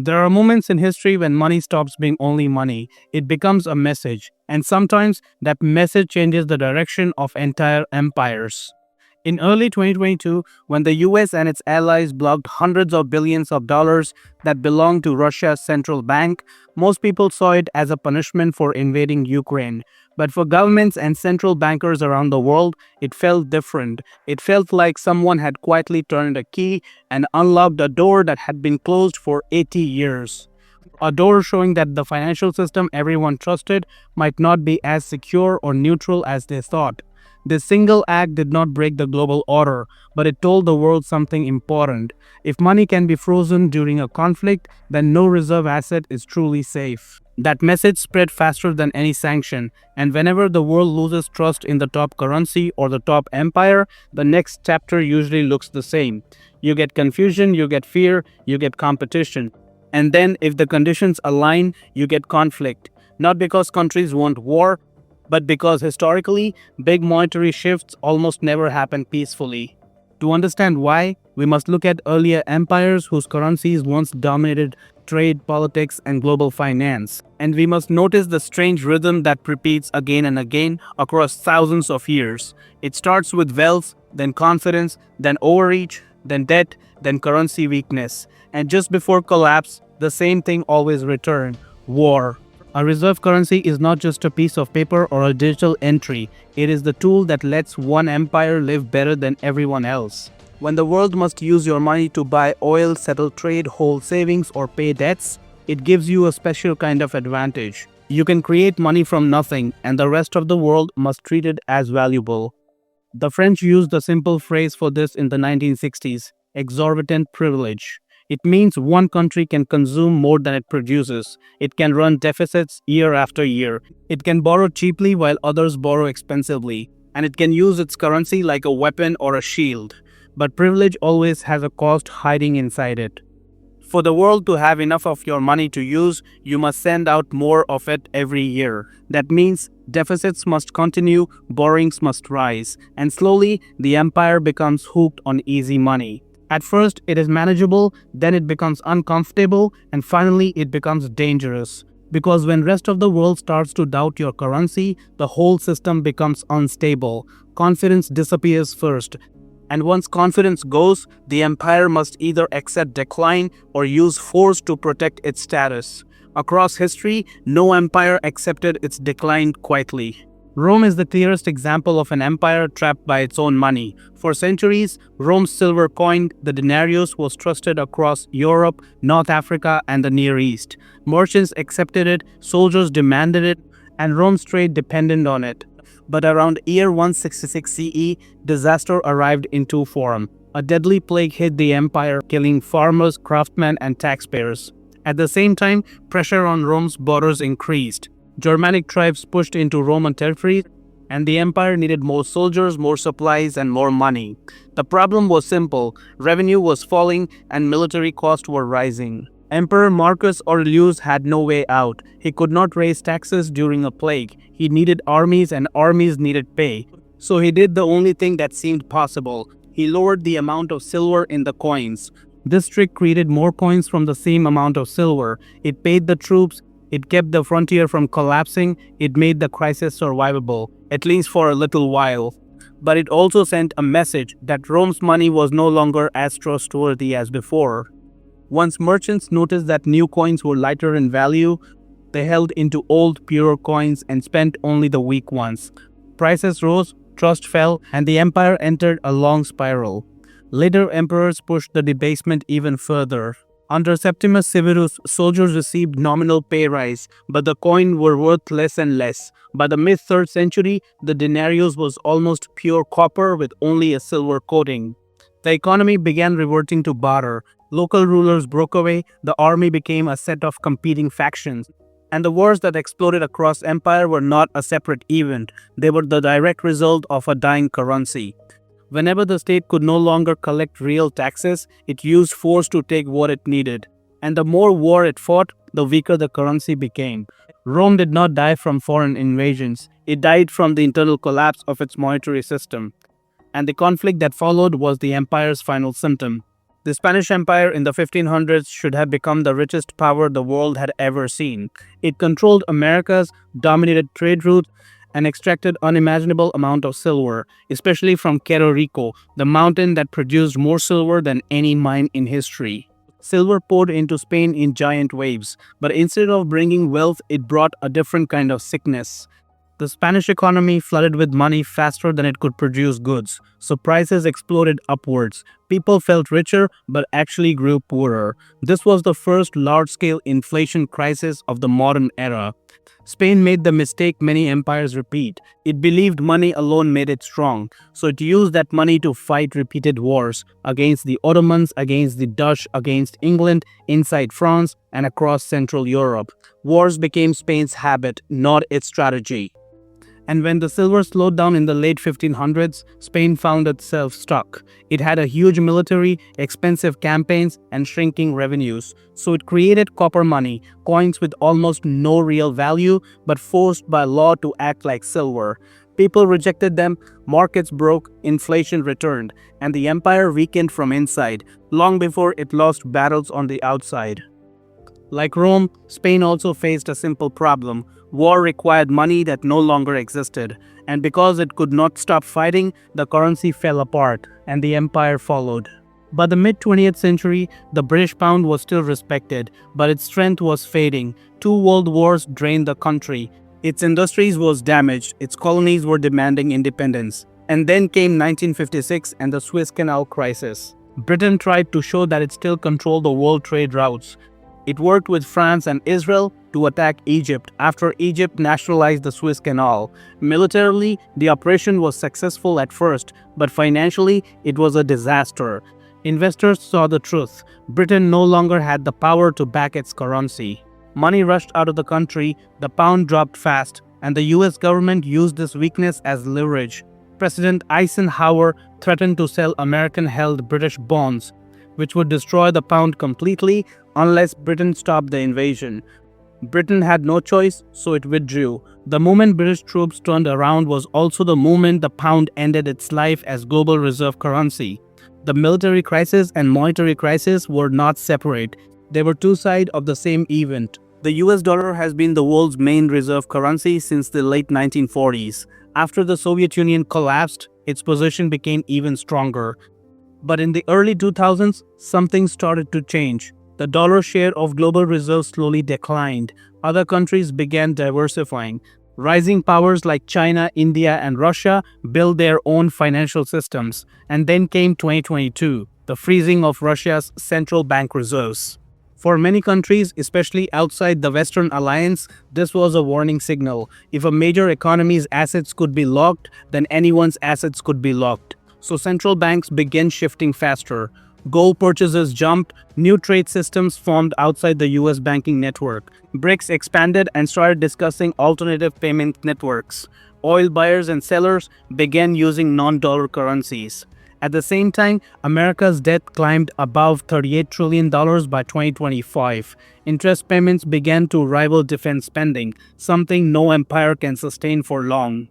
There are moments in history when money stops being only money. It becomes a message, and sometimes that message changes the direction of entire empires. In early 2022, when the US and its allies blocked hundreds of billions of dollars that belonged to Russia's central bank, most people saw it as a punishment for invading Ukraine. But for governments and central bankers around the world, it felt different. It felt like someone had quietly turned a key and unlocked a door that had been closed for 80 years. A door showing that the financial system everyone trusted might not be as secure or neutral as they thought. This single act did not break the global order, but it told the world something important. If money can be frozen during a conflict, then no reserve asset is truly safe. That message spread faster than any sanction, and whenever the world loses trust in the top currency or the top empire, the next chapter usually looks the same. You get confusion, you get fear, you get competition. And then, if the conditions align, you get conflict. Not because countries want war, but because historically, big monetary shifts almost never happen peacefully. To understand why, we must look at earlier empires whose currencies once dominated trade, politics, and global finance. And we must notice the strange rhythm that repeats again and again across thousands of years. It starts with wealth, then confidence, then overreach, then debt, then currency weakness. And just before collapse, the same thing always returns: war. A reserve currency is not just a piece of paper or a digital entry. It is the tool that lets one empire live better than everyone else. When the world must use your money to buy oil, settle trade, hold savings, or pay debts, it gives you a special kind of advantage. You can create money from nothing, and the rest of the world must treat it as valuable. The French used a simple phrase for this in the 1960s: exorbitant privilege. It means one country can consume more than it produces. It can run deficits year after year. It can borrow cheaply while others borrow expensively. And it can use its currency like a weapon or a shield. But privilege always has a cost hiding inside it. For the world to have enough of your money to use, you must send out more of it every year. That means deficits must continue, borrowings must rise, and slowly the empire becomes hooked on easy money. At first, it is manageable, then it becomes uncomfortable, and finally it becomes dangerous. Because when rest of the world starts to doubt your currency, the whole system becomes unstable. Confidence disappears first. And once confidence goes, the empire must either accept decline or use force to protect its status. Across history, no empire accepted its decline quietly. Rome is the clearest example of an empire trapped by its own money. For centuries, Rome's silver coin, the denarius, was trusted across Europe, North Africa, and the Near East. Merchants accepted it, soldiers demanded it, and Rome's trade depended on it. But around year 166 CE, disaster arrived in two forms. A deadly plague hit the empire, killing farmers, craftsmen, and taxpayers. At the same time, pressure on Rome's borders increased. Germanic tribes pushed into Roman territory, and the empire needed more soldiers, more supplies, and more money. The problem was simple: revenue was falling and military costs were rising. Emperor Marcus Aurelius had no way out. He could not raise taxes during a plague. He needed armies, and armies needed pay. So he did the only thing that seemed possible. He lowered the amount of silver in the coins. This trick created more coins from the same amount of silver. It paid the troops. It kept the frontier from collapsing. It made the crisis survivable, at least for a little while. But it also sent a message that Rome's money was no longer as trustworthy as before. Once merchants noticed that new coins were lighter in value, they held into old, pure coins and spent only the weak ones. Prices rose, trust fell, and the empire entered a long spiral. Later emperors pushed the debasement even further. Under Septimus Severus, soldiers received nominal pay rise, but the coin were worth less and less. By the mid-3rd century, the denarius was almost pure copper with only a silver coating. The economy began reverting to barter. Local rulers broke away, the army became a set of competing factions. And the wars that exploded across empire were not a separate event. They were the direct result of a dying currency. Whenever the state could no longer collect real taxes, it used force to take what it needed. And the more war it fought, the weaker the currency became. Rome did not die from foreign invasions. It died from the internal collapse of its monetary system. And the conflict that followed was the empire's final symptom. The Spanish Empire in the 1500s should have become the richest power the world had ever seen. It controlled Americas, dominated trade routes, and extracted unimaginable amount of silver, especially from Cerro Rico, the mountain that produced more silver than any mine in history. Silver poured into Spain in giant waves, but instead of bringing wealth, it brought a different kind of sickness. The Spanish economy flooded with money faster than it could produce goods, so prices exploded upwards. People felt richer but actually grew poorer. This was the first large scale inflation crisis of the modern era. Spain made the mistake many empires repeat. It believed money alone made it strong, so it used that money to fight repeated wars against the Ottomans, against the Dutch, against England, inside France, and across Central Europe. Wars became Spain's habit, not its strategy. And when the silver slowed down in the late 1500s, Spain found itself stuck. It had a huge military, expensive campaigns, and shrinking revenues. So it created copper money, coins with almost no real value, but forced by law to act like silver. People rejected them, markets broke, inflation returned, and the empire weakened from inside, long before it lost battles on the outside. Like Rome, Spain also faced a simple problem. War required money that no longer existed, and because it could not stop fighting, the currency fell apart, and the empire followed. By the mid-20th century, the British pound was still respected, but its strength was fading. Two world wars drained the country. Its industries was damaged, its colonies were demanding independence. And then came 1956 and the Suez Canal crisis. Britain tried to show that it still controlled the world trade routes. It worked with France and Israel to attack Egypt after Egypt nationalized the Suez Canal. Militarily, the operation was successful at first, but financially, it was a disaster. Investors saw the truth. Britain no longer had the power to back its currency. Money rushed out of the country, the pound dropped fast, and the US government used this weakness as leverage. President Eisenhower threatened to sell American-held British bonds, which would destroy the pound completely unless Britain stopped the invasion. Britain had no choice, so it withdrew. The moment British troops turned around was also the moment the pound ended its life as global reserve currency. The military crisis and monetary crisis were not separate. They were two sides of the same event. The US dollar has been the world's main reserve currency since the late 1940s. After the Soviet Union collapsed, its position became even stronger. But in the early 2000s, something started to change. The dollar share of global reserves slowly declined. Other countries began diversifying. Rising powers like China, India, and Russia built their own financial systems. And then came 2022, the freezing of Russia's central bank reserves. For many countries, especially outside the Western Alliance, this was a warning signal. If a major economy's assets could be locked, then anyone's assets could be locked. So central banks began shifting faster. Gold purchases jumped, new trade systems formed outside the US banking network. BRICS expanded and started discussing alternative payment networks. Oil buyers and sellers began using non-dollar currencies. At the same time, America's debt climbed above $38 trillion by 2025. Interest payments began to rival defense spending, something no empire can sustain for long.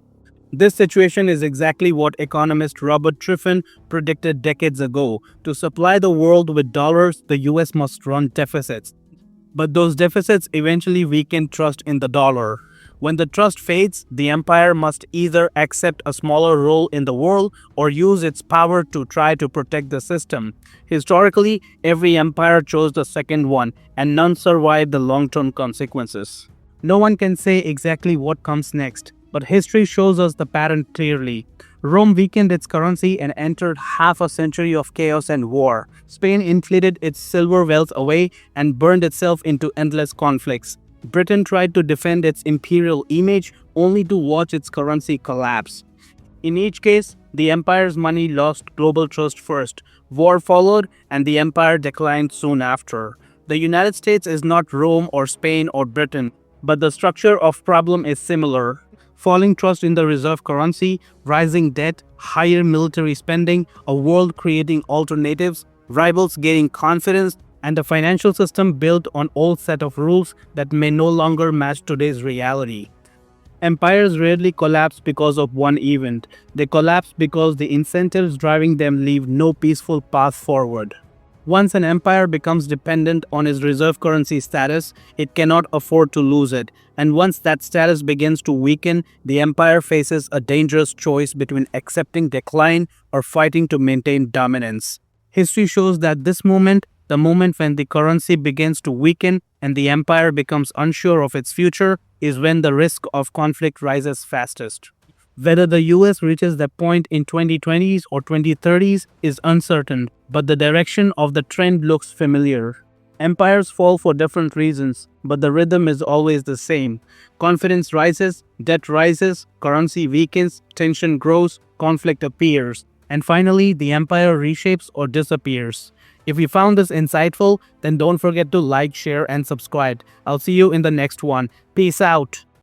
This situation is exactly what economist Robert Triffin predicted decades ago. To supply the world with dollars, the US must run deficits. But those deficits eventually weaken trust in the dollar. When the trust fades, the empire must either accept a smaller role in the world or use its power to try to protect the system. Historically, every empire chose the second one, and none survived the long-term consequences. No one can say exactly what comes next, but history shows us the pattern clearly. Rome weakened its currency and entered half a century of chaos and war. Spain inflated its silver wealth away and burned itself into endless conflicts. Britain tried to defend its imperial image only to watch its currency collapse. In each case, the empire's money lost global trust first. War followed, and the empire declined soon after. The United States is not Rome or Spain or Britain, but the structure of problem is similar. Falling trust in the reserve currency, rising debt, higher military spending, a world creating alternatives, rivals gaining confidence, and a financial system built on old set of rules that may no longer match today's reality. Empires rarely collapse because of one event. They collapse because the incentives driving them leave no peaceful path forward. Once an empire becomes dependent on its reserve currency status, it cannot afford to lose it. And once that status begins to weaken, the empire faces a dangerous choice between accepting decline or fighting to maintain dominance. History shows that this moment, the moment when the currency begins to weaken and the empire becomes unsure of its future, is when the risk of conflict rises fastest. Whether the US reaches that point in 2020s or 2030s is uncertain, but the direction of the trend looks familiar. Empires fall for different reasons, but the rhythm is always the same. Confidence rises, debt rises, currency weakens, tension grows, conflict appears, and finally the empire reshapes or disappears. If you found this insightful, then don't forget to like, share, and subscribe. I'll see you in the next one. Peace out.